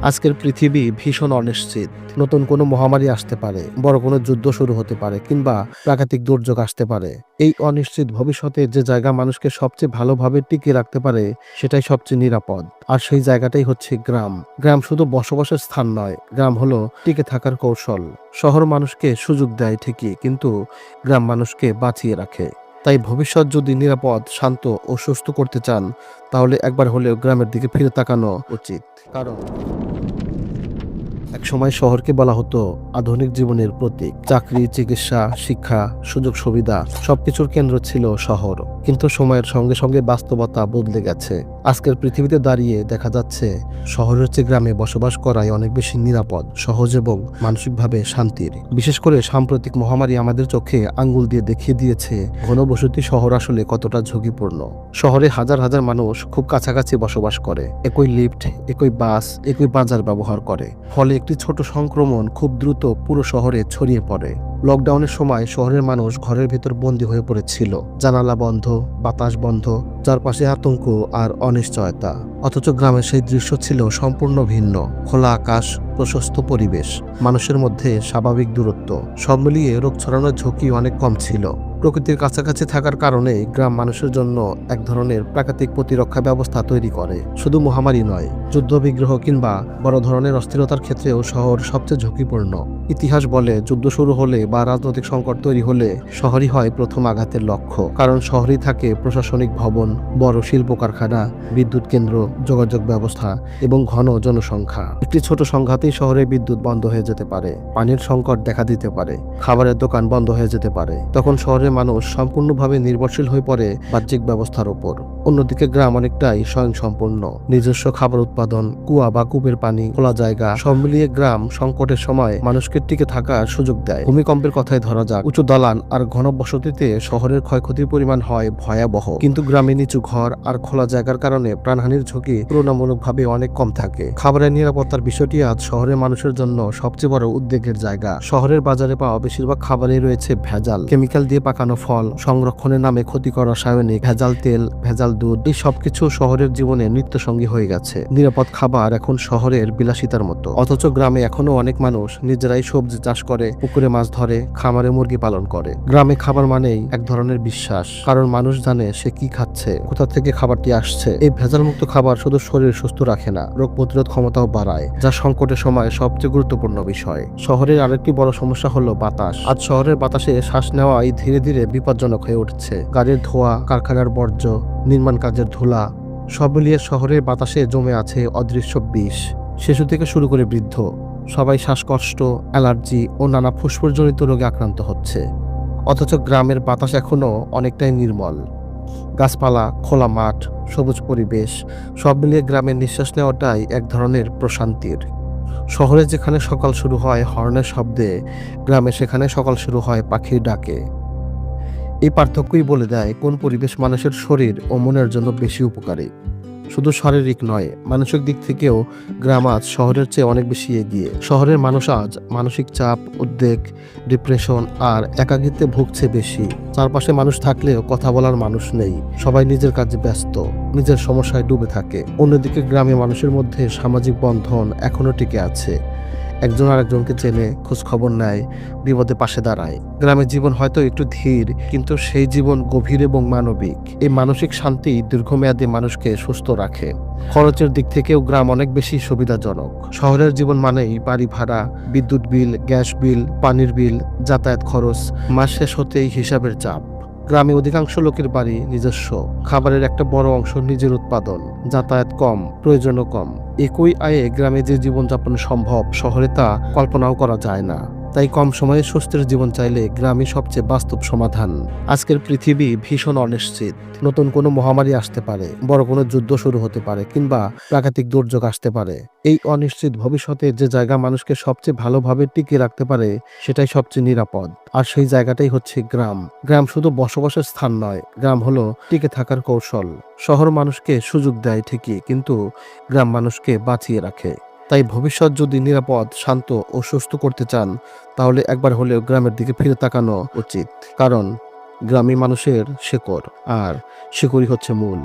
আজকের পৃথিবী ভীষণ অনিশ্চিত। নতুন কোনো মহামারী আসতে পারে, বড় কোনো যুদ্ধ শুরু হতে পারে কিংবা প্রাকৃতিক দুর্যোগ আসতে পারে। এই অনিশ্চিত ভবিষ্যতে যে জায়গা মানুষকে সবচেয়ে ভালোভাবে টিকিয়ে রাখতে পারে সেটাই সবচেয়ে নিরাপদ। আর সেই জায়গাটাই হচ্ছে গ্রাম। গ্রাম শুধু বসবাসের স্থান নয়, গ্রাম হলো টিকে থাকার কৌশল। শহর মানুষকে সুযোগ দেয় ঠিকই, কিন্তু গ্রাম মানুষকে বাঁচিয়ে রাখে। তাই ভবিষ্যৎ যদি নিরাপদ, শান্ত ও সুস্থ করতে চান, তাহলে একবার হলেও গ্রামের দিকে ফিরে তাকানো উচিত। কারণ একসময় শহরকে বলা হতো আধুনিক জীবনের প্রতীক। চাকরি, চিকিৎসা, শিক্ষা, সুযোগ সুবিধা সবকিছুর কেন্দ্র ছিল শহর। কিন্তু সময়ের সঙ্গে সঙ্গে বাস্তবতা বদলে গেছে। আজকের পৃথিবীতে দাঁড়িয়ে দেখা যাচ্ছে শহরের চেয়ে গ্রামে বসবাস করাই অনেক বেশি নিরাপদ, সহজ এবং মানসিকভাবে শান্তির। বিশেষ করে সাম্প্রতিক মহামারী আমাদের চোখে আঙ্গুল দিয়ে দেখিয়ে দিয়েছে ঘনবসতি শহর আসলে কতটা ঝুঁকিপূর্ণ। শহরে হাজার হাজার মানুষ খুব কাছাকাছি বসবাস করে, একই লিফট, একই বাস, একই বাজার ব্যবহার করে। ফলে একটি ছোট সংক্রমণ খুব দ্রুত পুরো শহরে ছড়িয়ে পড়ে। লকডাউনের সময় শহরের মানুষ ঘরের ভেতর বন্দী হয়ে পড়েছিল, জানালা বন্ধ, বাতাস বন্ধ, চারপাশে আতঙ্ক আর অনিশ্চয়তা। অথচ গ্রামের সেই দৃশ্য ছিল সম্পূর্ণ ভিন্ন। খোলা আকাশ, প্রশস্ত পরিবেশ, মানুষের মধ্যে স্বাভাবিক দূরত্ব, সব মিলিয়ে রোগ ছড়ানোর ঝুঁকি অনেক কম ছিল। প্রকৃতির কাছাকাছি থাকার কারণে গ্রাম মানুষের জন্য এক ধরনের প্রাকৃতিক প্রতিরক্ষা ব্যবস্থা তৈরি করে। শুধু মহামারী নয়, যুদ্ধ বিগ্রহ কিংবা বড় ধরনের অস্থিরতার ক্ষেত্রেও শহর সবচেয়ে ঝুঁকিপূর্ণ। ইতিহাস বলে যুদ্ধ শুরু হলে বা রাজনৈতিক সংকট তৈরি হলে শহরই হয় প্রথম আঘাতের লক্ষ্য। কারণ শহরেই থাকে প্রশাসনিক ভবন, বড় শিল্প কারখানা, বিদ্যুৎ কেন্দ্র, যোগাযোগ ব্যবস্থা এবং ঘন জনসংখ্যা। একটি ছোট সংঘাতেই শহরে বিদ্যুৎ বন্ধ হয়ে যেতে পারে, পানির সংকট দেখা দিতে পারে, খাবারের দোকান বন্ধ হয়ে যেতে পারে। তখন শহরের মানুষ সম্পূর্ণভাবে নির্ভরশীল হয়ে পড়ে বাহ্যিক ব্যবস্থার উপর। অন্যদিকে গ্রাম অনেকটাই স্বয়ংসম্পূর্ণ। নিজস্ব খাবার উৎপাদন, কুয়া বা কূপের পানি, খোলা জায়গা, সব মিলিয়ে গ্রাম সংকটের সময় মানুষকে টিকে থাকার সুযোগ দেয়। ভূমিকম্পের কথাই ধরা যাক, উঁচু দালান আর ঘন বসতিতে শহরের ক্ষয়ক্ষতির পরিমাণ হয় ভয়াবহ, কিন্তু গ্রামে নিচু ঘর আর খোলা জায়গার কারণে প্রাণহানির ঝুঁকি তুলনামূলকভাবে অনেক কম থাকে। খাবারের নিরাপত্তার বিষয়টি আজ শহরের মানুষের জন্য সবচেয়ে বড় উদ্বেগের জায়গা। শহরের বাজারে পাওয়া বেশিরভাগ খাবারেই রয়েছে ভেজাল, কেমিক্যাল দিয়ে পাকানো ফল, সংরক্ষণের নামে ক্ষতিকর রাসায়নিক, ভেজাল তেল, ভেজাল দুধ। এই সবকিছু শহরের জীবনে নিত্যসঙ্গী হয়ে গেছে। নিরাপদ খাবার এখন শহরের বিলাসিতার মতো। অথচ গ্রামে এখনো অনেক মানুষ নিজেরাই সবজি চাষ করে, পুকুরে মাছ ধরে, খামারে মুরগি পালন করে। গ্রামে খাবার মানেই এক ধরনের বিশ্বাস, কারণ মানুষ জানে সে কি খাচ্ছে, কোথা থেকে খাবারটি আসছে। এই ভেজাল মুক্ত খাবার শুধু শরীর সুস্থ রাখে না, রোগ প্রতিরোধ ক্ষমতাও বাড়ায়, যা সংকটের সময় সবচেয়ে গুরুত্বপূর্ণ বিষয়। শহরের আরেকটি বড় সমস্যা হলো বাতাস। আজ শহরের বাতাসে শ্বাস নেওয়াই ধীরে ধীরে বিপজ্জনক হয়ে উঠছে। গাড়ির ধোঁয়া, কারখানার বর্জ্য, নির্মাণ কাজের ধুলা, সব মিলিয়ে শহরের বাতাসে জমে আছে অদৃশ্য বিষ। শিশু থেকে শুরু করে বৃদ্ধ সবাই শ্বাসকষ্ট, অ্যালার্জি ও নানা ফুসফুসজনিত রোগে আক্রান্ত হচ্ছে। অথচ গ্রামের বাতাস এখনো অনেকটাই নির্মল। গাছপালা, খোলা মাঠ, সবুজ পরিবেশ, সব মিলিয়ে গ্রামের নিঃশ্বাস নেওয়াটাই এক ধরনের প্রশান্তির। শহরে যেখানে সকাল শুরু হয় হর্নের শব্দে, গ্রামে সেখানে সকাল শুরু হয় পাখির ডাকে। এই পার্থক্যই বলে দেয় কোন পরিবেশ মানুষের শরীর ও মনের জন্য বেশি উপকারী। শুধু শারীরিক নয়, মানসিক দিক থেকেও গ্রাম আজ শহরের চেয়ে অনেক বেশি এগিয়ে। শহরের মানুষ আজ মানসিক চাপ, উদ্বেগ, ডিপ্রেশন আর একাকিত্বে ভুগছে বেশি। চারপাশে মানুষ থাকলেও কথা বলার মানুষ নেই, সবাই নিজের কাজে ব্যস্ত, নিজের সমস্যায় ডুবে থাকে। অন্যদিকে গ্রামে মানুষের মধ্যে সামাজিক বন্ধন এখনো টিকে আছে। একজন আরেকজনকে চেনে, খোঁজ খবর নেয়, বিপদে পাশে দাঁড়ায়। গ্রামের জীবন হয়তো একটু ধীর, কিন্তু সেই জীবন গভীর এবং মানবিক। এই মানসিক শান্তি দীর্ঘমেয়াদে মানুষকে সুস্থ রাখে। খরচের দিক থেকেও গ্রাম অনেক বেশি সুবিধাজনক। শহরের জীবন মানেই বাড়ি ভাড়া, বিদ্যুৎ বিল, গ্যাস বিল, পানির বিল, যাতায়াত খরচ, মাস শেষ হতেই হিসাবের চাপ। গ্রামে অধিকাংশ লোকের বাড়ি নিজস্ব, খাবারের একটা বড় অংশ নিজের উৎপাদন, যাতায়াত কম, প্রয়োজনও কম। একই আয়ে গ্রামে যে জীবনযাপন সম্ভব, শহরে তা কল্পনাও করা যায় না। তাই কম সময়ে সুস্থের জীবন চাইলে গ্রামই সবচেয়ে বাস্তব সমাধান। আজকের পৃথিবী ভীষণ অনিশ্চিত। নতুন কোনো মহামারী আসতে পারে, বড় কোনো যুদ্ধ শুরু হতে পারে কিংবা প্রাকৃতিক দুর্যোগ আসতে পারে। এই অনিশ্চিত ভবিষ্যতে যে জায়গা মানুষকে সবচেয়ে ভালোভাবে টিকিয়ে রাখতে পারে সেটাই সবচেয়ে নিরাপদ। আর সেই জায়গাটাই হচ্ছে গ্রাম। গ্রাম শুধু বসবাসের স্থান নয়, গ্রাম হলো টিকে থাকার কৌশল। শহর মানুষকে সুযোগ দেয় ঠিকই, কিন্তু গ্রাম মানুষকে বাঁচিয়ে রাখে। তাই ভবিষ্যৎ যদি নিরাপদ, শান্ত ও সুস্থ করতে চান, তাহলে একবার হলেও গ্রামের দিকে ফিরে তাকানো উচিত। কারণ গ্রামী মানুষের শেকড়, আর শেকড়ই হচ্ছে মূল।